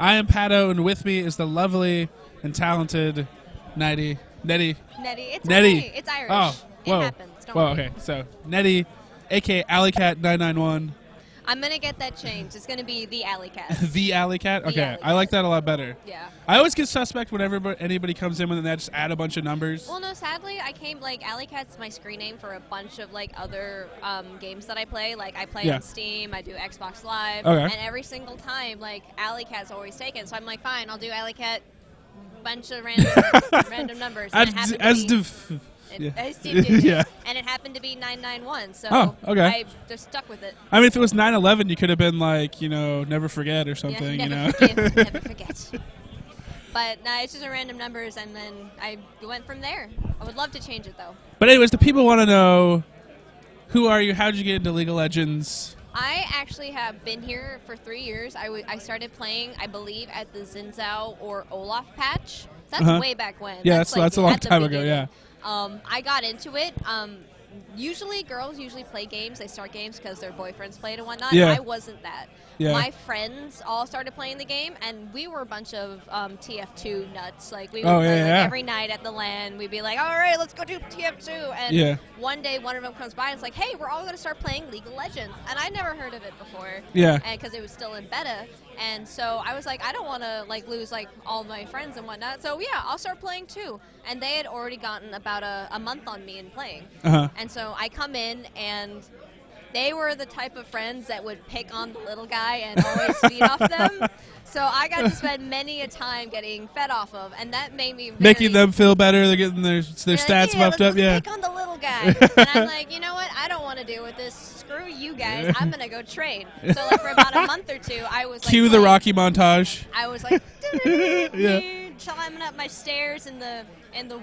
I am Pato, and with me is the lovely and talented Nettie. Nettie. It's Nettie. okay. It's Irish. Oh, whoa. It happens. Don't Whoa, worry. okay. So, Nettie, a.k.a. AlleyCat991. I'm going to get that changed. It's going to be the AlleyCat. The AlleyCat? Okay, AlleyCat. I like that a lot better. Yeah. I always get suspect whenever anybody comes in and they just add a bunch of numbers. Well, no, sadly, AlleyCat's my screen name for a bunch of, other games that I play. Like, I play on Steam, I do Xbox Live, and every single time, AlleyCat's always taken. So I'm like, fine, I'll do AlleyCat, bunch of random numbers. And and it happened to be 991, so I just stuck with it. I mean, if it was 9/11, you could have been like, never forget or something, never forget. But no, it's just a random numbers, and then I went from there. I would love to change it, though. But anyways, the people want to know, who are you? How did you get into League of Legends? I actually have been here for 3 years. I started playing, I believe, at the Zinzao or Olaf patch. That's way back when. Yeah, that's a long time ago, yeah. I got into it. Usually, girls play games. They start games because their boyfriends played and whatnot. Yeah. I wasn't that. Yeah. My friends all started playing the game, and we were a bunch of TF2 nuts. Like, we would play every night at the LAN. We'd be like, all right, let's go do TF2. And one day, one of them comes by and is like, hey, we're all going to start playing League of Legends. And I never heard of it before. Yeah. Because it was still in beta. And so I was like, I don't want to lose all my friends and whatnot. So yeah, I'll start playing too. And they had already gotten about a month on me in playing. And so I come in, and they were the type of friends that would pick on the little guy and always feed off them. So I got to spend many a time getting fed off of, and that made me making them feel better. They're getting their stats buffed up. Let's pick on the little guy. And I'm like, you know what? I don't want to deal with this. Screw you guys. I'm gonna go train. So for about a month or two, I was cue the Rocky montage. I was climbing up my stairs in the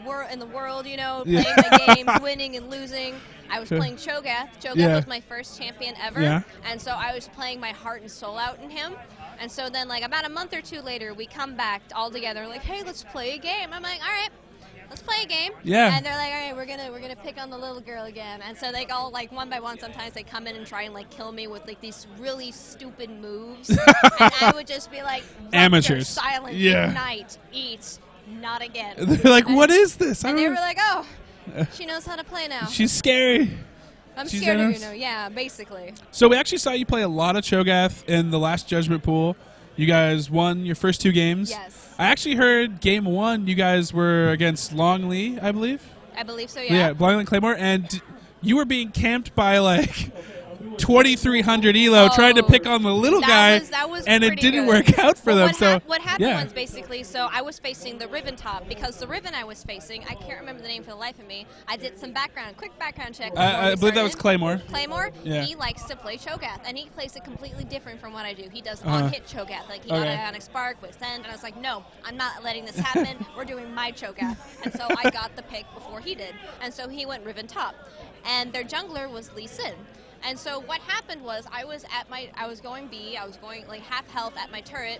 world, playing my games, winning and losing. I was playing Cho'Gath. Cho'Gath was my first champion ever, and so I was playing my heart and soul out in him. And so then, about a month or two later, we come back all together, like, hey, let's play a game. I'm like, all right, let's play a game. Yeah. And they're like, all right, we're gonna pick on the little girl again. And so they go one by one. Sometimes they come in and try and kill me with these really stupid moves, and I would just be like, amateurs, silent, ignite, eat, not again. They're like, what is this? And they were like, oh, she knows how to play now. She's scary. I'm scared of you, yeah, basically. So we actually saw you play a lot of Cho'Gath in the last Judgment Pool. You guys won your first 2 games. Yes. I actually heard game 1, you guys were against Longley, I believe. I believe so, yeah. Yeah, Longley and Claymore, and you were being camped by 2,300 Elo trying to pick on the little guy, and it didn't work out for them. What happened was basically, so I was facing the Riven top, because the Riven I was facing, I can't remember the name for the life of me. I did some quick background check. I believe that was Claymore. Claymore? Yeah. He likes to play Cho'Gath, and he plays it completely different from what I do. He does on-hit Cho'Gath. He got Ionic Spark with Send, and I was like, no, I'm not letting this happen. We're doing my Cho'Gath. And so I got the pick before he did. And so he went Riven top. And their jungler was Lee Sin. And so what happened was I was going B, I was going half health at my turret,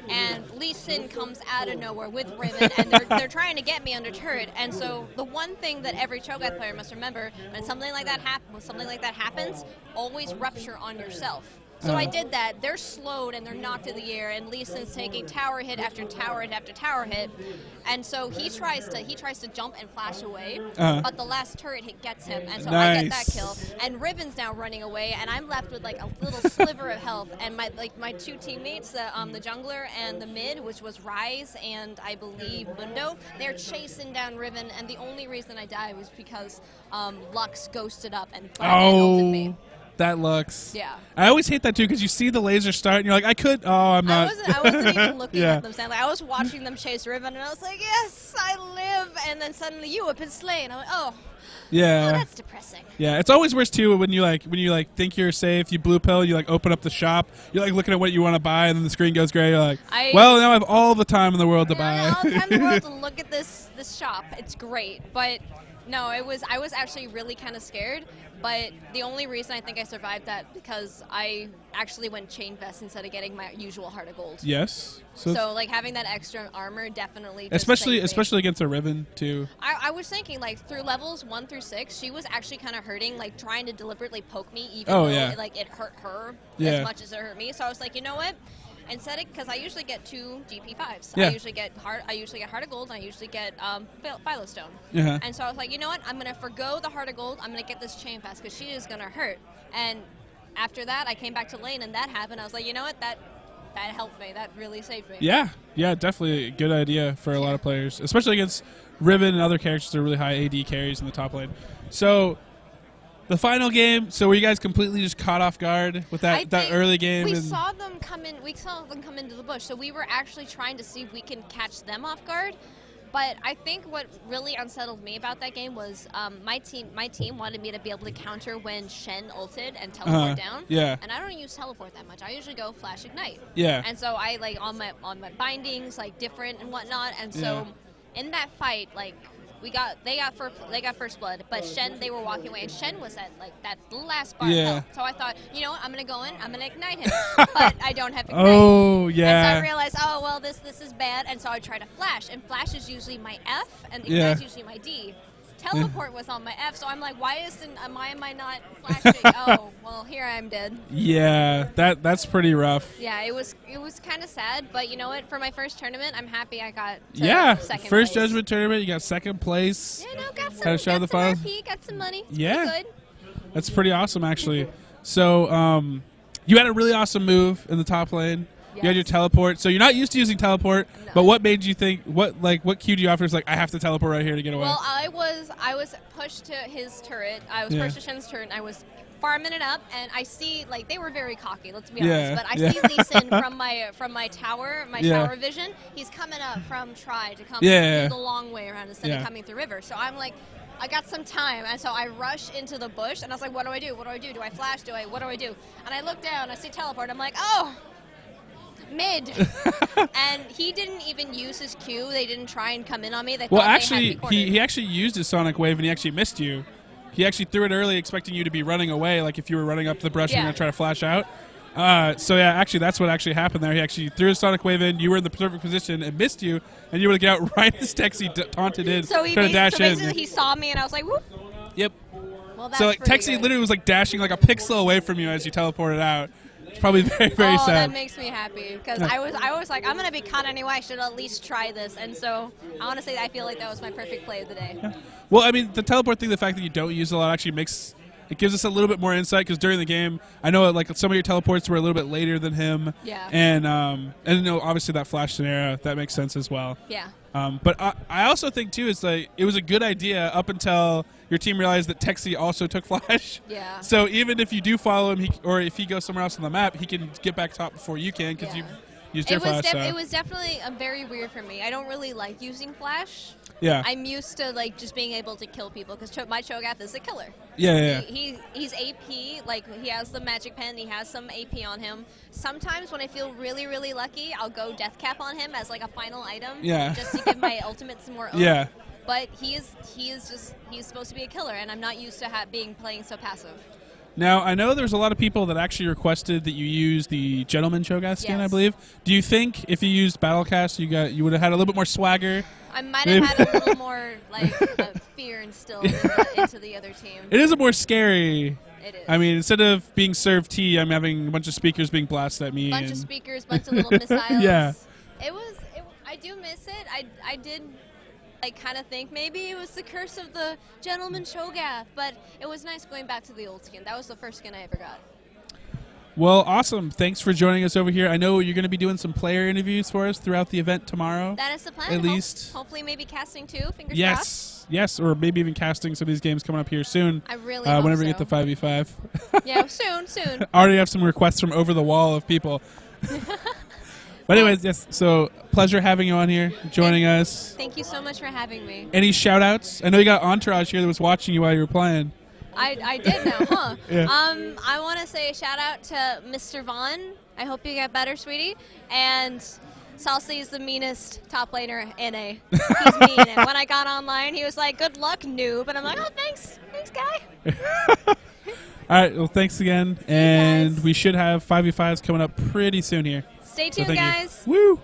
and Lee Sin comes out of nowhere with Riven, and they're trying to get me under turret. And so the one thing that every Cho'Gath player must remember when something like that happens, always rupture on yourself. So I did that. They're slowed and they're knocked in the air, and Lee Sin's taking tower hit after tower hit after tower hit, and so he tries to jump and flash away, but the last turret hit gets him, and so I get that kill. And Riven's now running away, and I'm left with a little sliver of health, and my 2 teammates, the jungler and the mid, which was Ryze and I believe Mundo, they're chasing down Riven, and the only reason I died was because Lux ghosted up and ulted me. That Lux. Yeah. I always hate that too, because you see the laser start and you're like, I'm not. I wasn't even looking at them. I was watching them chase Riven, and I was like, yes, I live. And then suddenly you have been slain. I'm like, oh. Yeah. Oh, that's depressing. Yeah, it's always worse too when you think you're safe, you blue pill, you open up the shop, you're looking at what you want to buy, and then the screen goes gray. You're like, well, now I have all the time in the world to buy. All the time in the world to look at this shop. It's great, but no, I was actually really kind of scared. But the only reason I think I survived that because I actually went chain vest instead of getting my usual heart of gold. Yes. So having that extra armor definitely. Especially against a Riven too. I was thinking through levels 1 through 6, she was actually kind of hurting, trying to deliberately poke me, even though it hurt her as much as it hurt me. So I was like, you know what? instead because I usually get 2 GP5s. Yeah. I usually get Heart of Gold, and I usually get Philostone. And so I was like, you know what? I'm gonna forgo the Heart of Gold. I'm gonna get this Chain Pass because she is gonna hurt. And after that, I came back to lane, and that happened. I was like, you know what? That helped me. That really saved me. Yeah, definitely a good idea for a lot of players, especially against Riven and other characters that are really high AD carries in the top lane. So the final game, so were you guys completely just caught off guard with that early game? We saw them come in. We saw them come into the bush, so we were actually trying to see if we can catch them off guard. But I think what really unsettled me about that game was my team wanted me to be able to counter when Shen ulted and teleport down. Yeah. And I don't use teleport that much. I usually go flash ignite. Yeah. And so I on my bindings different and whatnot. And so in that fight they got first blood, but Shen, they were walking away, and Shen was at that last bar of health. So I thought, you know what, I'm gonna go in, I'm gonna ignite him, but I don't have ignite. Oh yeah. And so I realized, oh well, this is bad, and so I try to flash, and flash is usually my F, and ignite is usually my D. Teleport was on my F, so I'm like, why am I not flashing? Oh, well, here I'm dead. Yeah, that's pretty rough. Yeah, it was kind of sad, but you know what? For my first tournament, I'm happy I got to second first place. Judgment tournament, you got second place. Yeah, no, got some RP, got some money. Yeah, good. That's pretty awesome, actually. So, you had a really awesome move in the top lane. Yes. You had your teleport, so you're not used to using teleport. No. But what made you think? What cued you off? Was like, I have to teleport right here to get away. Well, I was pushed to his turret. I was pushed to Shen's turret. And I was farming it up, and I see they were very cocky. Let's be honest. But I see Lee Sin from my tower, tower vision. He's coming up from Tri to come the long way around instead of coming through river. So I'm like, I got some time, and so I rush into the bush, and I was like, what do I do? What do I do? Do I flash? What do I do? And I look down, I see teleport. I'm like, oh. Mid. And he didn't even use his Q. They didn't try and come in on me. They thought actually, he actually used his Sonic Wave, and he actually missed you. He actually threw it early, expecting you to be running away, like if you were running up the brush and you were going to try to flash out. So yeah, actually, that's what actually happened there. He actually threw his Sonic Wave in, you were in the perfect position, and missed you, and you were to get out right as Texi taunted in, trying to dash in. So basically he saw me, and I was like, whoop. Yep. Well, that's so Texi literally was dashing like a pixel away from you as you teleported out. It's probably very, very sad. That makes me happy because I was like, I'm gonna be caught anyway. I should at least try this. And so I want to say that I feel like that was my perfect play of the day. Yeah. Well, I mean, the teleport thing, the fact that you don't use it a lot actually gives us a little bit more insight because during the game, I know some of your teleports were a little bit later than him. Yeah. And obviously that flash scenario that makes sense as well. Yeah. But I also think too it was a good idea up until your team realized that Texi also took flash. Yeah. So even if you do follow him, or if he goes somewhere else on the map, he can get back top before you can because you used your flash. It was definitely very weird for me. I don't really like using flash. Yeah. I'm used to just being able to kill people because my Cho'Gath is a killer. Yeah. He's AP. He has the magic pen. He has some AP on him. Sometimes when I feel really, really lucky, I'll go Death Cap on him as a final item. Yeah. Just to give my ultimate some more oomph. Yeah. But he's supposed to be a killer, and I'm not used to playing so passive. Now, I know there's a lot of people that actually requested that you use the Gentleman Cho'Gath skin, I believe. Do you think if you used Battlecast, you would have had a little bit more swagger? I might have had a little more fear instilled into the other team. It is a more scary. It is. I mean, instead of being served tea, I'm having a bunch of speakers being blasted at me. Bunch of speakers, bunch of little missiles. Yeah. I do miss it. I did kind of think maybe it was the curse of the Gentleman Cho'Gath, but it was nice going back to the old skin. That was the first skin I ever got. Well, awesome. Thanks for joining us over here. I know you're going to be doing some player interviews for us throughout the event tomorrow. That is the plan. At least. Hopefully maybe casting too, fingers crossed. Yes, or maybe even casting some of these games coming up here soon. I really hope whenever so. we get the 5v5. Yeah, soon. I already have some requests from over the wall of people. But anyways, yes, so pleasure having you on here, joining us. Thank you so much for having me. Any shout-outs? I know you got Entourage here that was watching you while you were playing. I did know, huh? Yeah. I want to say a shout-out to Mr. Vaughn. I hope you get better, sweetie. And Salsi is the meanest top laner NA. He's mean. And when I got online, he was like, good luck, noob. And I'm like, oh, thanks. Thanks, guy. All right, well, thanks again. And we should have 5v5s coming up pretty soon here. Stay tuned, guys. Woo!